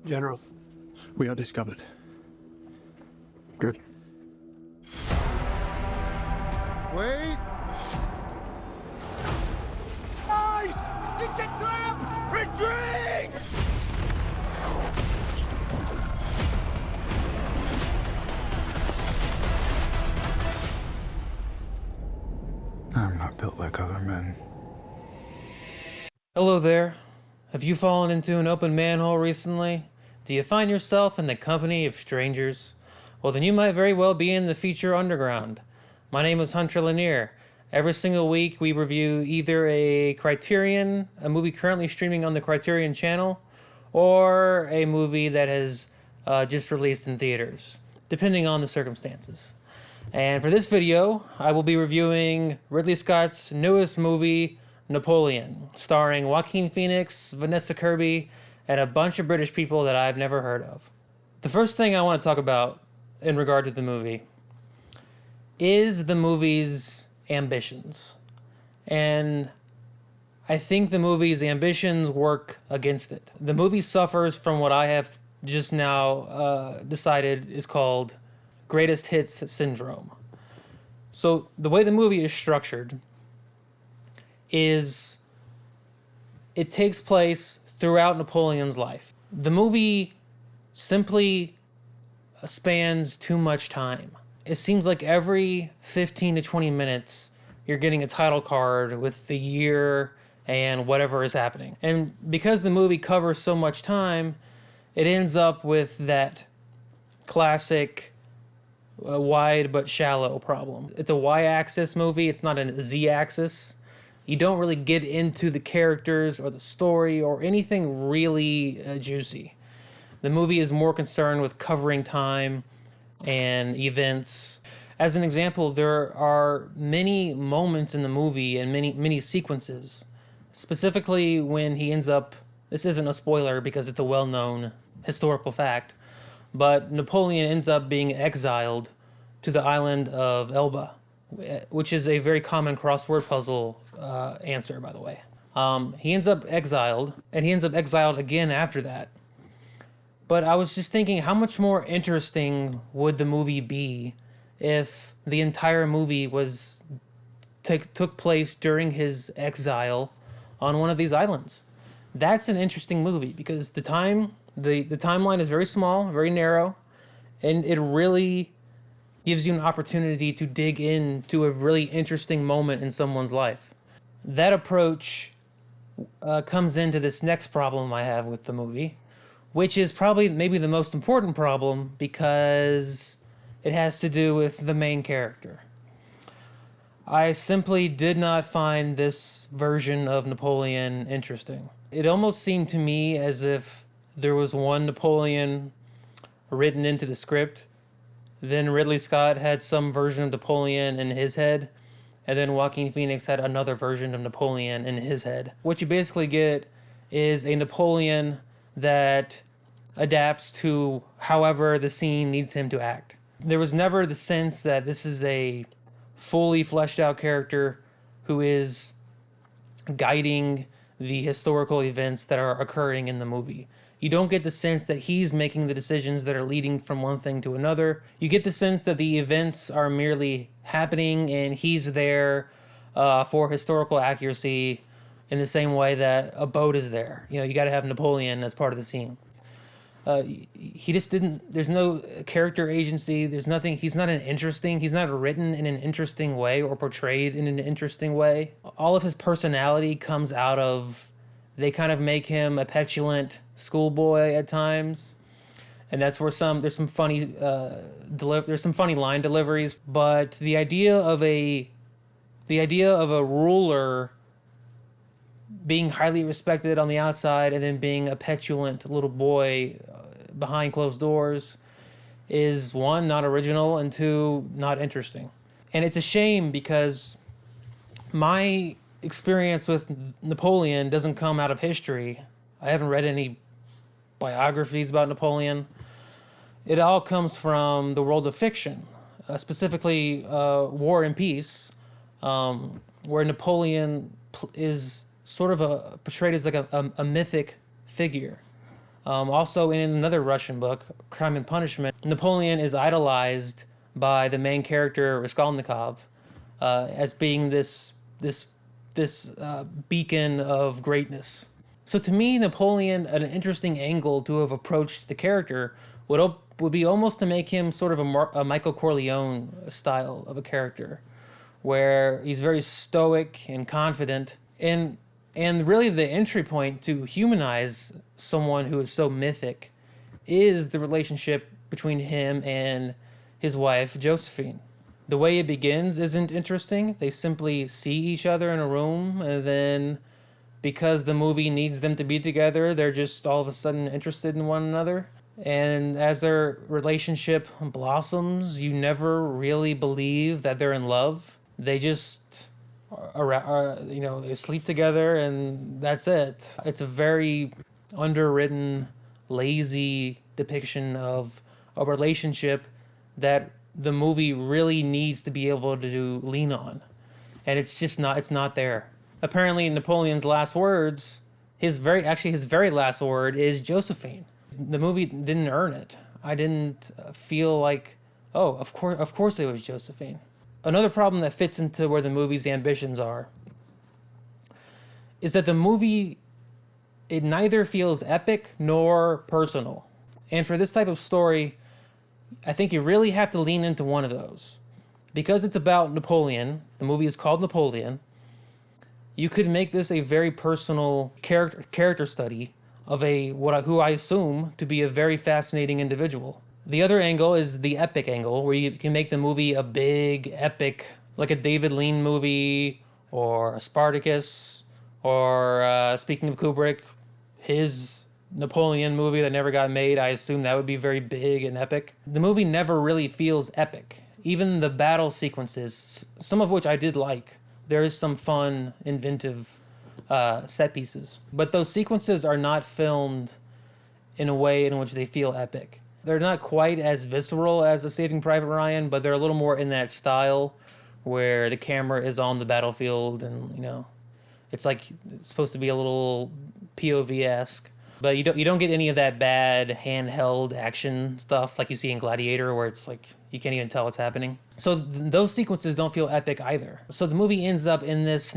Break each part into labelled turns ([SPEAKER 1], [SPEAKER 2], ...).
[SPEAKER 1] General.
[SPEAKER 2] We are discovered. Good.
[SPEAKER 3] Wait! Nice! It's a trap! Retreat!
[SPEAKER 2] I'm not built like other men.
[SPEAKER 4] Hello there. Have you fallen into an open manhole recently? Do you find yourself in the company of strangers? Well, then you might very well be in the feature underground. My name is Hunter Lanier. Every single week we review either a movie currently streaming on the Criterion channel, or a movie that has just released in theaters, depending on the circumstances. And for this video, I will be reviewing Ridley Scott's newest movie, Napoleon, starring Joaquin Phoenix, Vanessa Kirby, and a bunch of British people that I've never heard of. The first thing I want to talk about in regard to the movie is the movie's ambitions. And I think the movie's ambitions work against it. The movie suffers from what I have just now decided is called greatest hits syndrome. So the way the movie is structured is it takes place throughout Napoleon's life. The movie simply spans too much time. It seems like every 15 to 20 minutes you're getting a title card with the year and whatever is happening. And because the movie covers so much time, it ends up with that classic wide but shallow problem. It's a y-axis movie, it's not a z-axis. You don't really get into the characters or the story or anything really juicy. The movie is more concerned with covering time and events. As an example, there are many moments in the movie and many sequences, specifically when he ends up, this isn't a spoiler because it's a well-known historical fact, but Napoleon ends up being exiled to the island of Elba, which is a very common crossword puzzle answer, by the way. He ends up exiled, and he ends up exiled again after that. But I was just thinking, how much more interesting would the movie be if the entire movie took place during his exile on one of these islands? That's an interesting movie because the timeline is very small, very narrow, and it really gives you an opportunity to dig into a really interesting moment in someone's life. That approach comes into this next problem I have with the movie, which is probably maybe the most important problem because it has to do with the main character. I simply did not find this version of Napoleon interesting. It almost seemed to me as if there was one Napoleon written into the script, then Ridley Scott had some version of Napoleon in his head, and then Joaquin Phoenix had another version of Napoleon in his head. What you basically get is a Napoleon that adapts to however the scene needs him to act. There was never the sense that this is a fully fleshed out character who is guiding the historical events that are occurring in the movie. You don't get the sense that he's making the decisions that are leading from one thing to another. You get the sense that the events are merely happening and he's there for historical accuracy in the same way that a boat is there. You know, you got to have Napoleon as part of the scene. He just didn't, there's no character agency, there's nothing, he's not written in an interesting way or portrayed in an interesting way. All of his personality comes out of, they kind of make him a petulant schoolboy at times, and that's where there's some funny line deliveries. But the idea of a ruler being highly respected on the outside and then being a petulant little boy behind closed doors is, one, not original, and two, not interesting. And it's a shame because my experience with Napoleon doesn't come out of history. I haven't read any biographies about Napoleon. It all comes from the world of fiction, specifically War and Peace, where Napoleon is sort of portrayed as like a mythic figure. Also, in another Russian book, Crime and Punishment, Napoleon is idolized by the main character Raskolnikov as being this beacon of greatness. So to me, Napoleon, an interesting angle to have approached the character would be almost to make him sort of a Michael Corleone style of a character, where he's very stoic and confident, and really the entry point to humanize someone who is so mythic is the relationship between him and his wife Josephine. The way it begins isn't interesting. They simply see each other in a room, and then because the movie needs them to be together, they're just all of a sudden interested in one another. And as their relationship blossoms, you never really believe that they're in love. They just they sleep together and that's it. It's a very underwritten, lazy depiction of a relationship that the movie really needs to be able to lean on. And it's not there. Apparently Napoleon's last words, his very last word is Josephine. The movie didn't earn it. I didn't feel like, oh, of course it was Josephine. Another problem that fits into where the movie's ambitions are is that the movie, it neither feels epic nor personal. And for this type of story, I think you really have to lean into one of those. Because it's about Napoleon, the movie is called Napoleon, you could make this a very personal character study of who I assume to be a very fascinating individual. The other angle is the epic angle, where you can make the movie a big epic, like a David Lean movie or a Spartacus, or speaking of Kubrick, his Napoleon movie that never got made. I assume that would be very big and epic. The movie never really feels epic. Even the battle sequences, some of which I did like, there is some fun, inventive set pieces. But those sequences are not filmed in a way in which they feel epic. They're not quite as visceral as the Saving Private Ryan, but they're a little more in that style where the camera is on the battlefield and, it's like it's supposed to be a little POV-esque. But you don't get any of that bad handheld action stuff like you see in Gladiator, where it's like you can't even tell what's happening. So those sequences don't feel epic either. So the movie ends up in this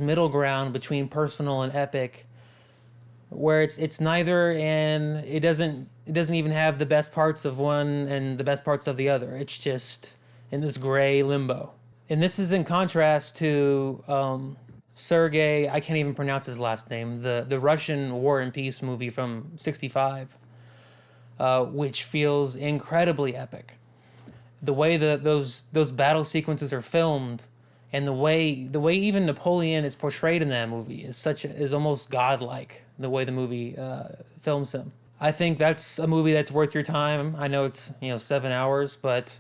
[SPEAKER 4] middle ground between personal and epic, where it's neither, and it doesn't even have the best parts of one and the best parts of the other. It's just in this gray limbo. And this is in contrast to Sergei, I can't even pronounce his last name, the Russian War and Peace movie from '65, which feels incredibly epic. The way those battle sequences are filmed, and the way even Napoleon is portrayed in that movie is almost godlike. The way the movie films him, I think that's a movie that's worth your time. I know it's 7 hours, but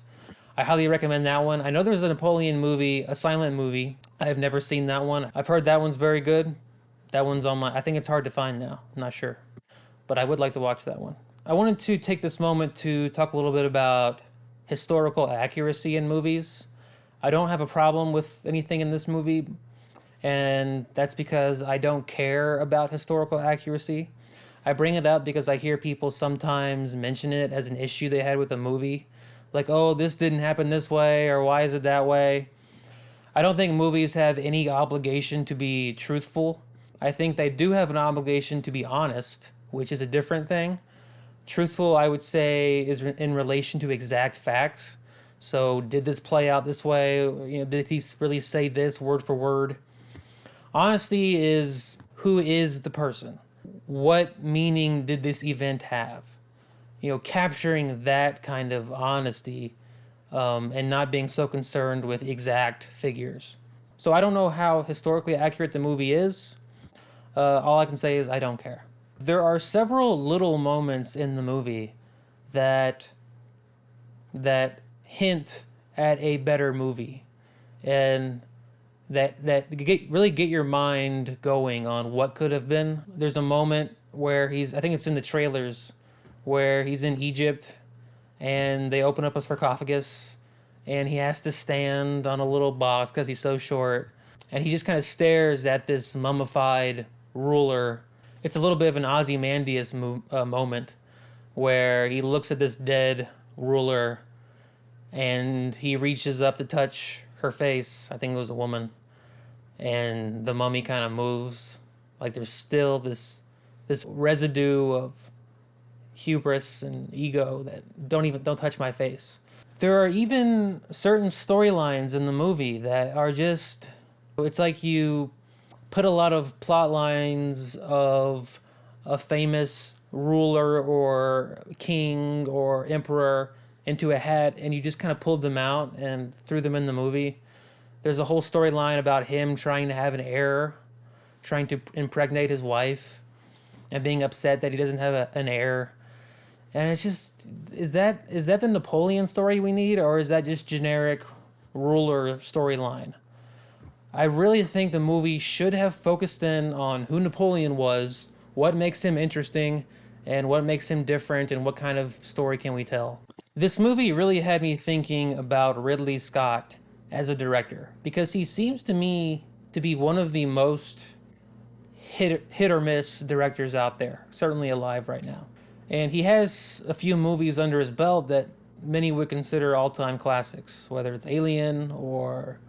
[SPEAKER 4] I highly recommend that one. I know there's a Napoleon movie, a silent movie. I have never seen that one. I've heard that one's very good. That one's on I think it's hard to find now. I'm not sure. But I would like to watch that one. I wanted to take this moment to talk a little bit about historical accuracy in movies. I don't have a problem with anything in this movie, and that's because I don't care about historical accuracy. I bring it up because I hear people sometimes mention it as an issue they had with a movie. Like, oh, this didn't happen this way, or why is it that way? I don't think movies have any obligation to be truthful. I think they do have an obligation to be honest, which is a different thing. Truthful, I would say, is in relation to exact facts. So, did this play out this way? Did he really say this word for word? Honesty is, who is the person? What meaning did this event have? Capturing that kind of honesty and not being so concerned with exact figures. So I don't know how historically accurate the movie is. All I can say is I don't care. There are several little moments in the movie that hint at a better movie, and that really get your mind going on what could have been. There's a moment where I think it's in the trailers, where he's in Egypt and they open up a sarcophagus and he has to stand on a little box because he's so short, and he just kind of stares at this mummified ruler It's a little bit of an Ozymandias moment where he looks at this dead ruler and he reaches up to touch her face. I think it was a woman. And the mummy kind of moves. Like there's still this residue of hubris and ego that don't touch my face. There are even certain storylines in the movie that are just, it's like you put a lot of plot lines of a famous ruler or king or emperor into a hat and you just kind of pulled them out and threw them in the movie. There's a whole storyline about him trying to have an heir, trying to impregnate his wife and being upset that he doesn't have an heir. And it's just, is that the Napoleon story we need, or is that just generic ruler storyline? I really think the movie should have focused in on who Napoleon was, what makes him interesting, and what makes him different, and what kind of story can we tell. This movie really had me thinking about Ridley Scott as a director, because he seems to me to be one of the most hit or miss directors out there, certainly alive right now. And he has a few movies under his belt that many would consider all-time classics, whether it's Alien or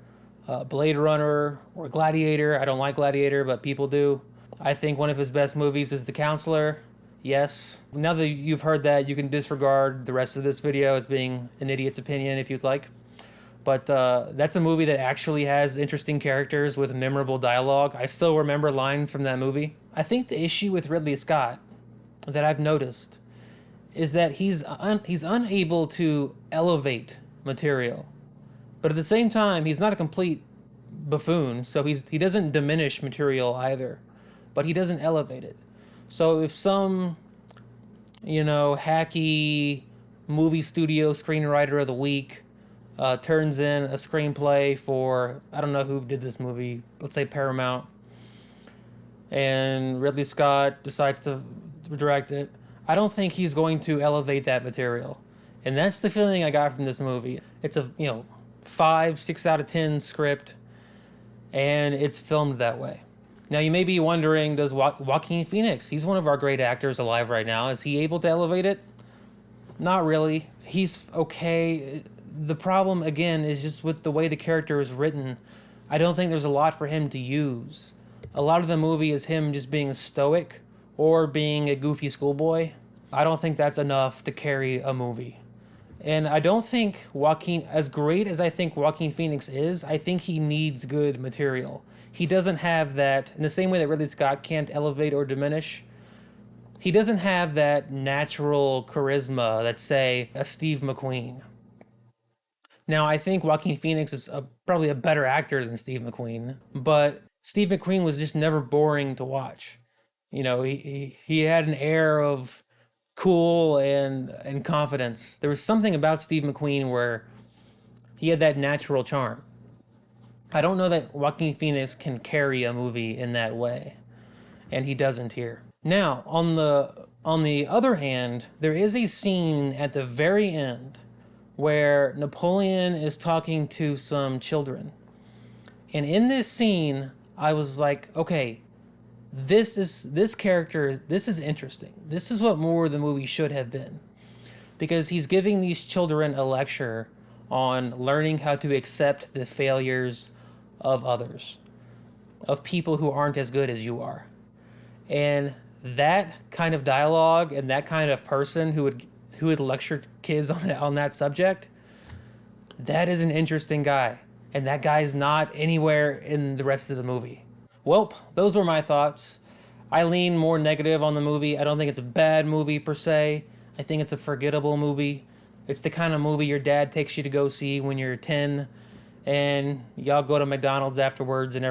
[SPEAKER 4] Blade Runner or Gladiator. I don't like Gladiator, but people do. I think one of his best movies is The Counselor. Yes. Now that you've heard that, you can disregard the rest of this video as being an idiot's opinion if you'd like. But that's a movie that actually has interesting characters with memorable dialogue. I still remember lines from that movie. I think the issue with Ridley Scott that I've noticed is that he's unable to elevate material, but at the same time he's not a complete buffoon, so he doesn't diminish material either, but he doesn't elevate it. So if some hacky movie studio screenwriter of the week turns in a screenplay for, I don't know who did this movie, let's say Paramount, and Ridley Scott decides to direct it, I don't think he's going to elevate that material. And that's the feeling I got from this movie. It's a 5, 6 out of 10 script, and it's filmed that way. Now you may be wondering, does Joaquin Phoenix, he's one of our great actors alive right now, is he able to elevate it? Not really. He's okay. The problem again is just with the way the character is written. I don't think there's a lot for him to use. A lot of the movie is him just being stoic or being a goofy schoolboy. I don't think that's enough to carry a movie. And I don't think as great as I think Joaquin Phoenix is, I think he needs good material. He doesn't have that, in the same way that Ridley Scott can't elevate or diminish, he doesn't have that natural charisma that, say, a Steve McQueen. Now, I think Joaquin Phoenix is probably a better actor than Steve McQueen, but Steve McQueen was just never boring to watch. He had an air of cool and confidence. There was something about Steve McQueen where he had that natural charm. I don't know that Joaquin Phoenix can carry a movie in that way, and he doesn't here. Now, on the other hand, there is a scene at the very end where Napoleon is talking to some children. And in this scene, I was like, okay, this is interesting. This is what more of the movie should have been. Because he's giving these children a lecture on learning how to accept the failures of others, of people who aren't as good as you are. And that kind of dialogue and that kind of person who would lecture kids on that subject, that is an interesting guy. And that guy's not anywhere in the rest of the movie. Well, those were my thoughts. I lean more negative on the movie. I don't think it's a bad movie per se. I think it's a forgettable movie. It's the kind of movie your dad takes you to go see when you're 10 and y'all go to McDonald's afterwards and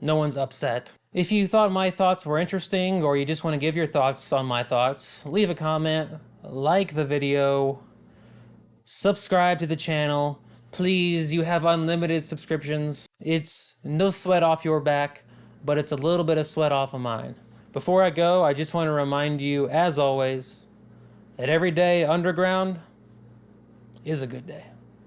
[SPEAKER 4] no one's upset. If you thought my thoughts were interesting or you just want to give your thoughts on my thoughts, leave a comment, like the video, subscribe to the channel. Please, you have unlimited subscriptions. It's no sweat off your back, but it's a little bit of sweat off of mine. Before I go, I just want to remind you, as always, that every day underground is a good day.